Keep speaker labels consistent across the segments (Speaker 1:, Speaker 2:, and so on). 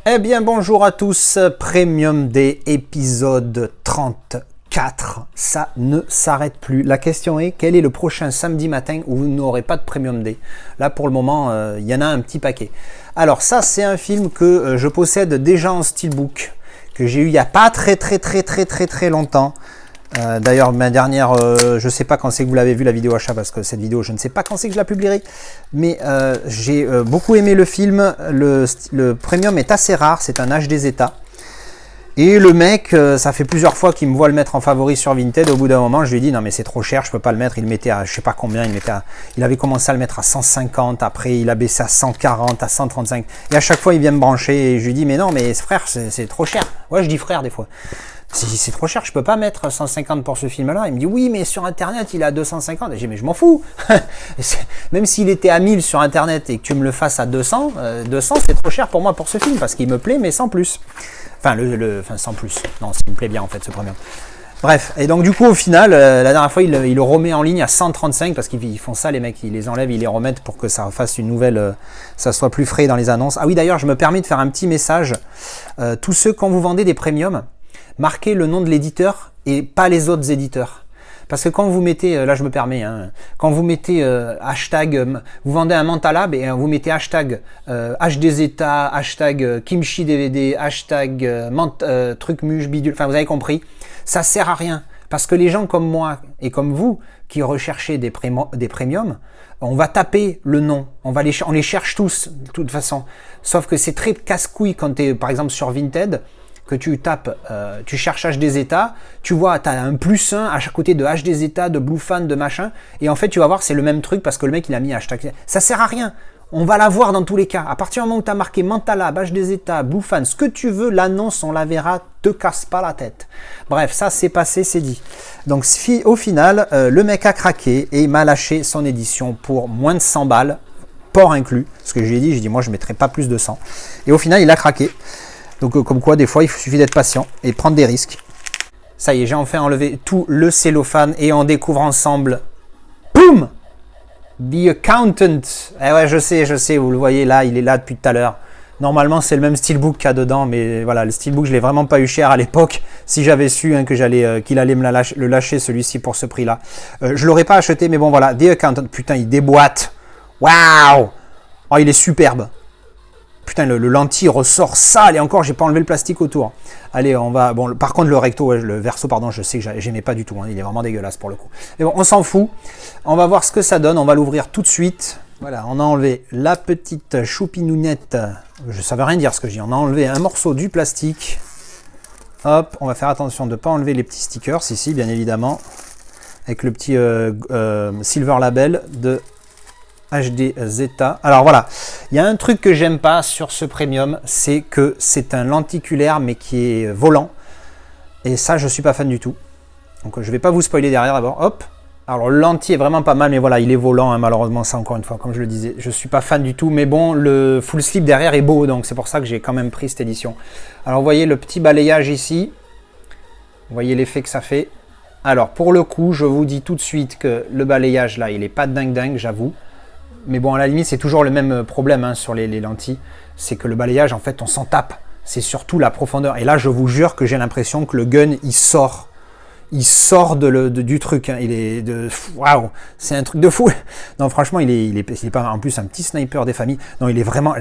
Speaker 1: Eh bien bonjour à tous, Premium Day épisode 34, ça ne s'arrête plus. La question est, quel est le prochain samedi matin où vous n'aurez pas de Premium Day? Là pour le moment, il y en a un petit paquet. Alors ça c'est un film que je possède déjà en steelbook, que j'ai eu il n'y a pas très longtemps. D'ailleurs ma dernière, je ne sais pas quand c'est que vous l'avez vu la vidéo achat, parce que cette vidéo je ne sais pas quand c'est que je la publierai, mais j'ai beaucoup aimé le film. Le premium est assez rare, c'est un HD Zeta, et le mec, ça fait plusieurs fois qu'il me voit le mettre en favori sur Vinted. Au bout d'un moment je lui ai dit non mais c'est trop cher, je peux pas le mettre. Il mettait à je sais pas combien, il avait commencé à le mettre à 150, après il a baissé à 140, à 135, et à chaque fois il vient me brancher et je lui dis mais non mais frère c'est trop cher. Ouais, je dis frère des fois. C'est trop cher, je peux pas mettre 150 pour ce film-là. Il me dit oui, mais sur Internet, il est à 250. Et j'ai dit mais je m'en fous. Même s'il était à 1000 sur Internet et que tu me le fasses à 200, 200 c'est trop cher pour moi pour ce film parce qu'il me plaît, mais sans plus. Enfin, enfin sans plus. Non, il me plaît bien en fait ce premier. Bref, et donc du coup au final, la dernière fois il le remet en ligne à 135 parce qu'ils font ça les mecs, ils les enlèvent, ils les remettent pour que ça fasse une nouvelle, ça soit plus frais dans les annonces. Ah oui d'ailleurs je me permets de faire un petit message, tous ceux quand vous vendez des premiums, marquez le nom de l'éditeur et pas les autres éditeurs. Parce que quand vous mettez, là je me permets, quand vous mettez hashtag, vous vendez un Mentalab et vous mettez hashtag HDZeta, hashtag Kimchi DVD, hashtag truc muche bidule, enfin vous avez compris, ça sert à rien. Parce que les gens comme moi et comme vous qui recherchez des premiums, on va taper le nom, on les cherche tous de toute façon. Sauf que c'est très casse-couille quand tu es par exemple sur Vinted, que tu tapes, tu cherches HD Zeta, tu vois, tu as un +1 à chaque côté de HD Zeta, de Bluefan, de machin, et en fait tu vas voir c'est le même truc parce que le mec il a mis hashtag. Ça sert à rien, on va la voir dans tous les cas. À partir du moment où tu as marqué Mentalab, HD Zeta, Bluefan, ce que tu veux, l'annonce on la verra, te casse pas la tête. Bref, ça c'est passé, c'est dit. Donc au final, le mec a craqué et il m'a lâché son édition pour moins de 100 balles, port inclus, ce que je lui ai dit, j'ai dit moi je mettrai pas plus de 100. Et au final il a craqué. Donc comme quoi, des fois, il suffit d'être patient et prendre des risques. Ça y est, j'ai enfin enlevé tout le cellophane et on découvre ensemble, boum, The Accountant. Eh ouais, je sais, vous le voyez là, il est là depuis tout à l'heure. Normalement, c'est le même steelbook qu'il y a dedans, mais voilà, le steelbook, je l'ai vraiment pas eu cher à l'époque. Si j'avais su qu'il allait me le lâcher celui-ci pour ce prix-là. Je l'aurais pas acheté, mais bon voilà, The Accountant, putain, il déboîte. Waouh! Oh, il est superbe. Putain, le lentille ressort sale et encore, j'ai pas enlevé le plastique autour. Allez, on va... Bon, par contre, le recto, le verso, pardon, je sais que j'aimais pas du tout. Il est vraiment dégueulasse pour le coup. Mais bon, on s'en fout. On va voir ce que ça donne. On va l'ouvrir tout de suite. Voilà, on a enlevé la petite choupinounette. Je savais rien dire ce que je dis. On a enlevé un morceau du plastique. Hop, on va faire attention de ne pas enlever les petits stickers ici, bien évidemment. Avec le petit silver label de HD Zeta. Alors voilà, il y a un truc que j'aime pas sur ce premium, c'est que c'est un lenticulaire mais qui est volant. Et ça, je suis pas fan du tout. Donc je vais pas vous spoiler derrière d'abord. Hop. Alors le lentille est vraiment pas mal, mais voilà, il est volant, malheureusement, ça encore une fois, comme je le disais, je suis pas fan du tout. Mais bon, le full slip derrière est beau, donc c'est pour ça que j'ai quand même pris cette édition. Alors vous voyez le petit balayage ici. Vous voyez l'effet que ça fait. Alors pour le coup, je vous dis tout de suite que le balayage là, il est pas dingue, j'avoue. Mais bon, à la limite, c'est toujours le même problème sur les lentilles. C'est que le balayage, en fait, on s'en tape. C'est surtout la profondeur. Et là, je vous jure que j'ai l'impression que le gun, il sort. Il sort du truc. Il est de... Waouh, c'est un truc de fou. Non, franchement, il est pas en plus un petit sniper des familles. Non, il est vraiment...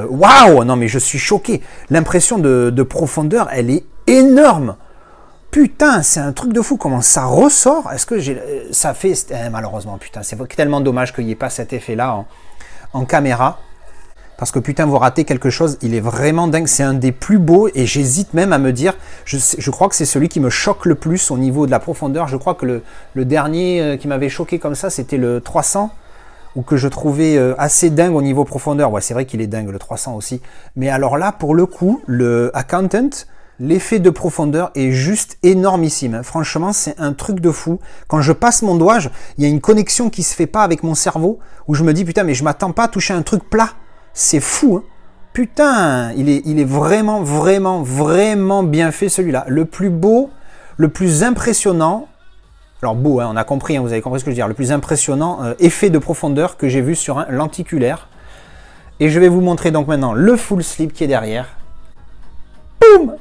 Speaker 1: Waouh, non, mais je suis choqué. L'impression de profondeur, elle est énorme. Putain, c'est un truc de fou, comment ça ressort. Est-ce que ça fait... malheureusement, putain, c'est tellement dommage qu'il n'y ait pas cet effet-là en caméra. Parce que putain, vous ratez quelque chose, il est vraiment dingue. C'est un des plus beaux et j'hésite même à me dire... Je crois que c'est celui qui me choque le plus au niveau de la profondeur. Je crois que le dernier qui m'avait choqué comme ça, c'était le 300. Ou que je trouvais assez dingue au niveau profondeur. Ouais, c'est vrai qu'il est dingue, le 300 aussi. Mais alors là, pour le coup, le Accountant... L'effet de profondeur est juste énormissime. Franchement, c'est un truc de fou. Quand je passe mon doigt, il y a une connexion qui se fait pas avec mon cerveau, où je me dis, putain, mais je m'attends pas à toucher un truc plat. C'est fou, hein. Putain, il est vraiment bien fait celui-là. Le plus beau, le plus impressionnant, alors beau, hein, on a compris, hein, vous avez compris ce que je veux dire, le plus impressionnant effet de profondeur que j'ai vu sur un lenticulaire. Et je vais vous montrer donc maintenant le full slip qui est derrière. Boum!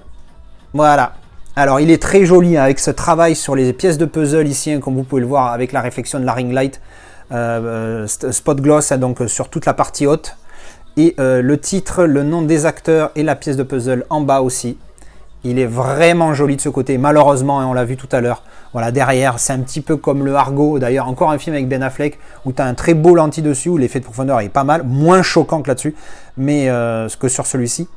Speaker 1: Voilà. Alors, il est très joli hein, avec ce travail sur les pièces de puzzle ici, hein, comme vous pouvez le voir avec la réflexion de la ring light, spot gloss, hein, donc sur toute la partie haute. Et le titre, le nom des acteurs et la pièce de puzzle en bas aussi. Il est vraiment joli de ce côté. Malheureusement, hein, on l'a vu tout à l'heure. Voilà, derrière, c'est un petit peu comme le Argo. D'ailleurs, encore un film avec Ben Affleck où tu as un très beau lentille dessus, où l'effet de profondeur est pas mal, moins choquant que là-dessus, mais que sur celui-ci.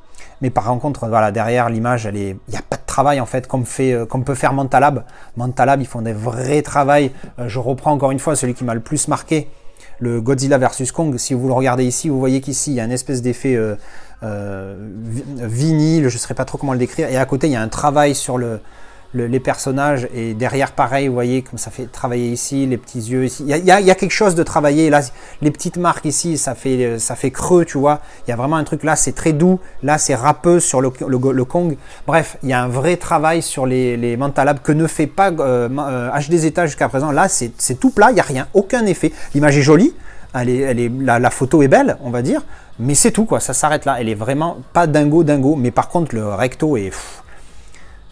Speaker 1: Mais par contre, voilà, derrière l'image, il n'y a pas de travail en fait, comme peut faire Mentalab. Mentalab, ils font des vrais travails. Je reprends encore une fois celui qui m'a le plus marqué, le Godzilla vs Kong. Si vous le regardez ici, vous voyez qu'ici, il y a une espèce d'effet vinyle, je ne saurais pas trop comment le décrire. Et à côté, il y a un travail sur les personnages. Et derrière, pareil, vous voyez comme ça fait travailler ici, les petits yeux ici. Il y a quelque chose de travaillé. Là, les petites marques ici, ça fait creux, tu vois. Il y a vraiment un truc là, c'est très doux. Là, c'est râpeux sur le Kong. Bref, il y a un vrai travail sur les Mentalab que ne fait pas HD Zeta jusqu'à présent. Là, c'est tout plat, il n'y a rien, aucun effet. L'image est jolie. La photo est belle, on va dire, mais c'est tout, quoi. Ça s'arrête là. Elle est vraiment pas dingo, mais par contre, le recto est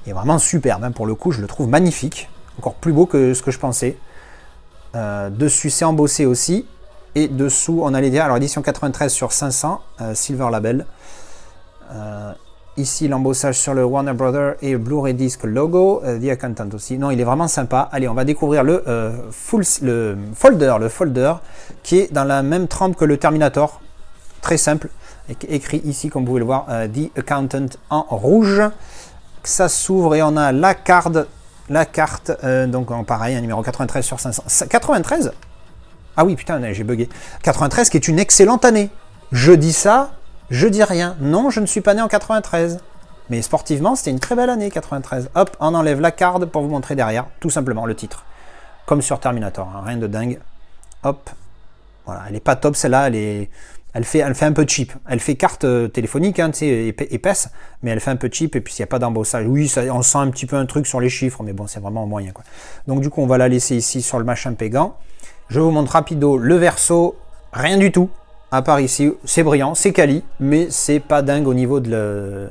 Speaker 1: vraiment superbe. Hein. Pour le coup, je le trouve magnifique. Encore plus beau que ce que je pensais. Dessus, c'est embossé aussi. Et dessous, on a les alors édition 93 sur 500, Silver Label. Ici, l'embossage sur le Warner Brothers et Blu-ray Disc logo. The Accountant aussi. Non, il est vraiment sympa. Allez, on va découvrir le folder, qui est dans la même trempe que le Terminator. Très simple. Écrit ici, comme vous pouvez le voir, The Accountant en rouge. Ça s'ouvre et on a la carte, donc pareil, un numéro 93 sur 500. 93 ? Ah oui, putain, j'ai bugué. 93 qui est une excellente année. Je dis ça, je dis rien. Non, je ne suis pas né en 93. Mais sportivement, c'était une très belle année, 93. Hop, on enlève la carte pour vous montrer derrière, tout simplement, le titre. Comme sur Terminator, hein, rien de dingue. Hop, voilà, elle est pas top celle-là, elle fait un peu cheap. Elle fait carte téléphonique, hein, épaisse, mais elle fait un peu cheap et puis il n'y a pas d'embossage. Oui, on sent un petit peu un truc sur les chiffres, mais bon, c'est vraiment moyen, quoi. Donc du coup, on va la laisser ici sur le machin pégant. Je vous montre rapido le verso, rien du tout, à part ici, c'est brillant, c'est quali, mais c'est pas dingue au niveau de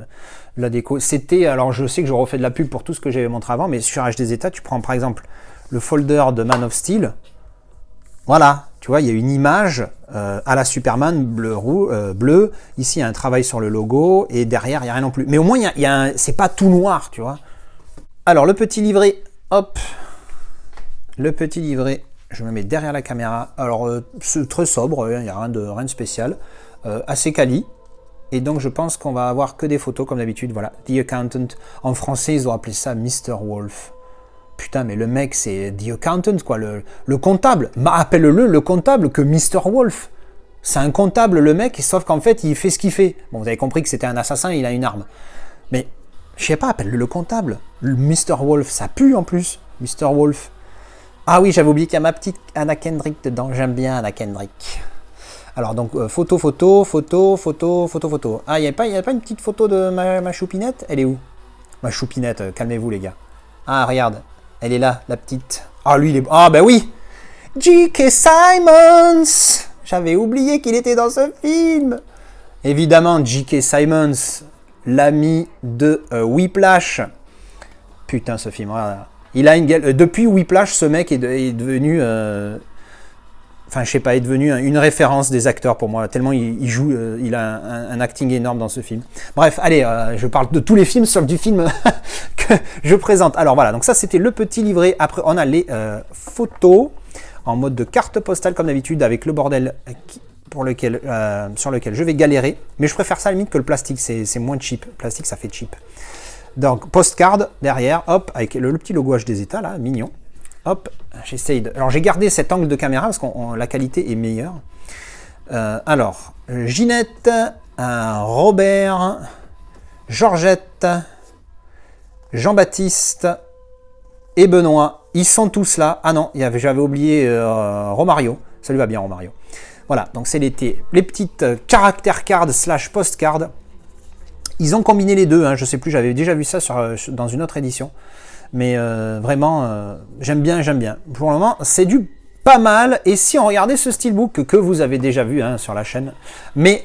Speaker 1: la déco. C'était, alors je sais que je refais de la pub pour tout ce que j'avais montré avant, mais sur HD Zeta, tu prends par exemple le folder de Man of Steel. Voilà, tu vois, il y a une image à la Superman bleu. Ici, il y a un travail sur le logo et derrière, il n'y a rien non plus. Mais au moins, c'est pas tout noir, tu vois. Alors, le petit livret, hop. Le petit livret, je me mets derrière la caméra. Alors, c'est très sobre, il n'y a rien de spécial. Assez quali. Et donc, je pense qu'on va avoir que des photos, comme d'habitude. Voilà, The Accountant. En français, ils ont appelé ça Mr. Wolf. Putain, mais le mec, c'est The Accountant, quoi, le comptable. Appelle-le le comptable que Mr. Wolf. C'est un comptable, le mec, sauf qu'en fait, il fait ce qu'il fait. Bon, vous avez compris que c'était un assassin, il a une arme. Mais, je sais pas, appelle-le le comptable. Le Mr. Wolf, ça pue en plus, Mr. Wolf. Ah oui, j'avais oublié qu'il y a ma petite Anna Kendrick dedans. J'aime bien Anna Kendrick. Alors, donc, photo. Ah, il n'y a pas une petite photo de ma choupinette? Elle est où? Ma choupinette, calmez-vous, les gars. Ah, regarde. Elle est là, la petite. Ah, lui, il est... Ah, ben oui! J.K. Simmons! J'avais oublié qu'il était dans ce film! Évidemment, J.K. Simmons, l'ami de Whiplash. Putain, ce film, voilà. Il a une gueule... Depuis Whiplash, ce mec est devenu... Enfin, je sais pas, est devenu une référence des acteurs pour moi, tellement il joue, il a un acting énorme dans ce film. Bref, allez, je parle de tous les films, sauf du film que je présente. Alors voilà, donc ça c'était le petit livret. Après, on a les photos en mode de carte postale, comme d'habitude, avec le bordel sur lequel je vais galérer. Mais je préfère ça à la limite que le plastique, c'est moins cheap. Le plastique, ça fait cheap. Donc, postcard derrière, hop, avec le petit logo HD Zeta, là, mignon. Hop, j'essaye de... Alors j'ai gardé cet angle de caméra parce que la qualité est meilleure. Alors, Ginette, Robert, Georgette, Jean-Baptiste et Benoît, ils sont tous là. Ah non, j'avais oublié Romario. Ça lui va bien, Romario. Voilà, donc c'est les petites caractère cards / postcards. Ils ont combiné les deux, hein, je sais plus, j'avais déjà vu ça dans une autre édition. Mais vraiment, j'aime bien. Pour le moment, c'est du pas mal. Et si on regardait ce steelbook que vous avez déjà vu hein, sur la chaîne, mais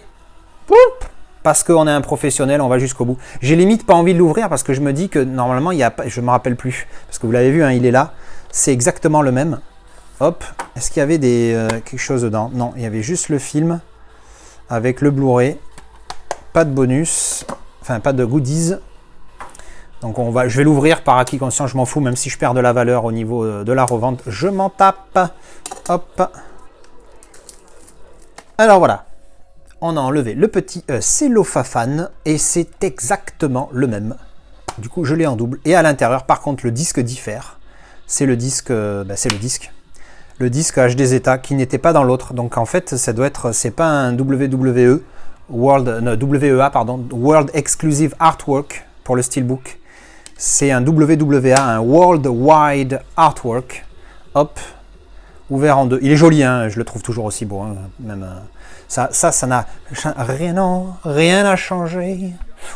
Speaker 1: parce qu'on est un professionnel, on va jusqu'au bout. J'ai limite pas envie de l'ouvrir parce que je me dis que normalement, il y a pas, je me rappelle plus. Parce que vous l'avez vu, hein, il est là. C'est exactement le même. Hop. Est-ce qu'il y avait quelque chose dedans? Non, il y avait juste le film avec le Blu-ray. Pas de bonus. Enfin, pas de goodies. Donc je vais l'ouvrir par acquis conscient, je m'en fous, même si je perds de la valeur au niveau de la revente, je m'en tape. Hop. Alors voilà, on a enlevé le petit cellophane et c'est exactement le même. Du coup, je l'ai en double. Et à l'intérieur, par contre, le disque diffère. C'est le disque, Le disque HD Zeta qui n'était pas dans l'autre. Donc en fait, ça doit être, c'est pas un WEA, World Exclusive Artwork pour le Steelbook. C'est un WWA, un World Wide Artwork. Hop, ouvert en deux. Il est joli, hein, je le trouve toujours aussi beau. Hein, même, ça n'a rien à changer.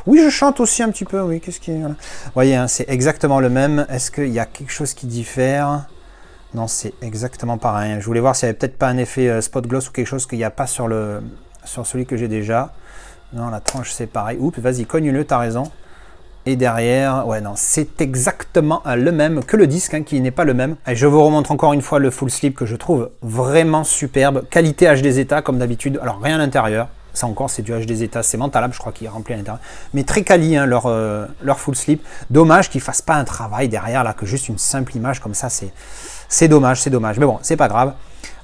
Speaker 1: Oui, je chante aussi un petit peu. Oui, qu'est-ce qui est, voilà. Vous voyez, hein, c'est exactement le même. Est-ce qu'il y a quelque chose qui diffère? Non, c'est exactement pareil. Je voulais voir s'il n'y avait peut-être pas un effet spot gloss ou quelque chose qu'il n'y a pas sur celui que j'ai déjà. Non, la tranche c'est pareil. Oups, vas-y, cogne-le, t'as raison. Et derrière, ouais, non, c'est exactement le même que le disque, hein, qui n'est pas le même. Et je vous remontre encore une fois le full slip que je trouve vraiment superbe. Qualité HD Zeta, comme d'habitude. Alors, rien à l'intérieur. Ça encore, c'est du HD Zeta, c'est mentalable, je crois qu'il est rempli à l'intérieur. Mais très quali, hein, leur full slip. Dommage qu'ils ne fassent pas un travail derrière, là, que juste une simple image comme ça, c'est dommage, c'est dommage. Mais bon, c'est pas grave.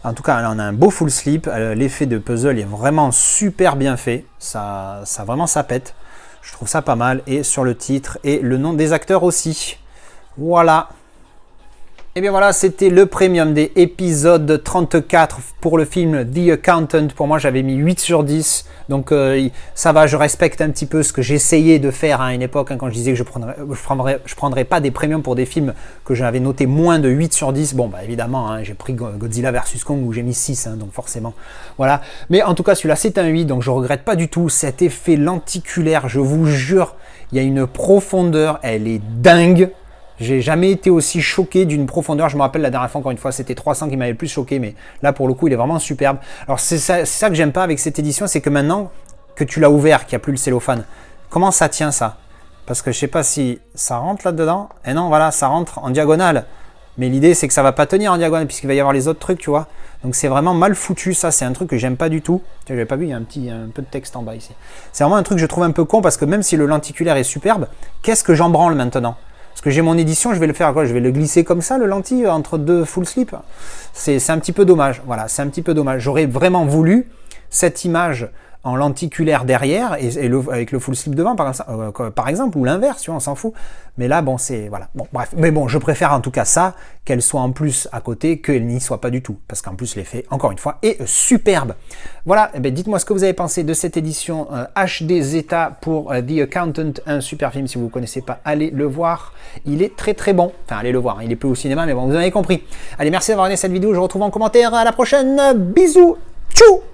Speaker 1: En tout cas, là, on a un beau full slip. L'effet de puzzle est vraiment super bien fait. Ça vraiment, ça pète. Je trouve ça pas mal. Et sur le titre et le nom des acteurs aussi. Voilà. Et bien voilà, c'était le Premium Day épisode 34 pour le film The Accountant. Pour moi, j'avais mis 8 sur 10. Donc ça va, je respecte un petit peu ce que j'essayais de faire à une époque, hein, quand je disais que je prendrais pas des premiums pour des films que j'avais noté moins de 8 sur 10. Bon, bah évidemment, hein, j'ai pris Godzilla vs Kong où j'ai mis 6, hein, donc forcément. Voilà. Mais en tout cas, celui-là, c'est un 8, donc je regrette pas du tout cet effet lenticulaire. Je vous jure, il y a une profondeur, elle est dingue. J'ai jamais été aussi choqué d'une profondeur. Je me rappelle la dernière fois, encore une fois, c'était 300 qui m'avait le plus choqué, mais là, pour le coup, il est vraiment superbe. Alors, c'est ça que j'aime pas avec cette édition, c'est que maintenant que tu l'as ouvert, qu'il n'y a plus le cellophane, comment ça tient ça? Parce que je sais pas si ça rentre là-dedans. Et non, voilà, ça rentre en diagonale. Mais l'idée, c'est que ça va pas tenir en diagonale, puisqu'il va y avoir les autres trucs, tu vois. Donc, c'est vraiment mal foutu, ça. C'est un truc que j'aime pas du tout. Tu n'avais pas vu, il y a un peu de texte en bas ici. C'est vraiment un truc que je trouve un peu con, parce que même si le lenticulaire est superbe, qu'est-ce que j'en branle maintenant? Parce que j'ai mon édition, je vais le faire quoi? Je vais le glisser comme ça, le lentille, entre deux full slip. C'est un petit peu dommage. Voilà, c'est un petit peu dommage. J'aurais vraiment voulu cette image en lenticulaire derrière avec le full slip devant, par exemple, ou l'inverse, tu vois, on s'en fout. Mais là, bon, c'est... Voilà. Bon, bref. Mais bon, je préfère en tout cas ça, qu'elle soit en plus à côté, qu'elle n'y soit pas du tout. Parce qu'en plus, l'effet, encore une fois, est superbe. Voilà, eh bien, dites-moi ce que vous avez pensé de cette édition HD Zeta pour The Accountant, un super film. Si vous ne connaissez pas, allez le voir. Il est très très bon. Enfin, allez le voir, il est plus au cinéma, mais bon, vous avez compris. Allez, merci d'avoir regardé cette vidéo. Je vous retrouve en commentaire. À la prochaine. Bisous. Tchou.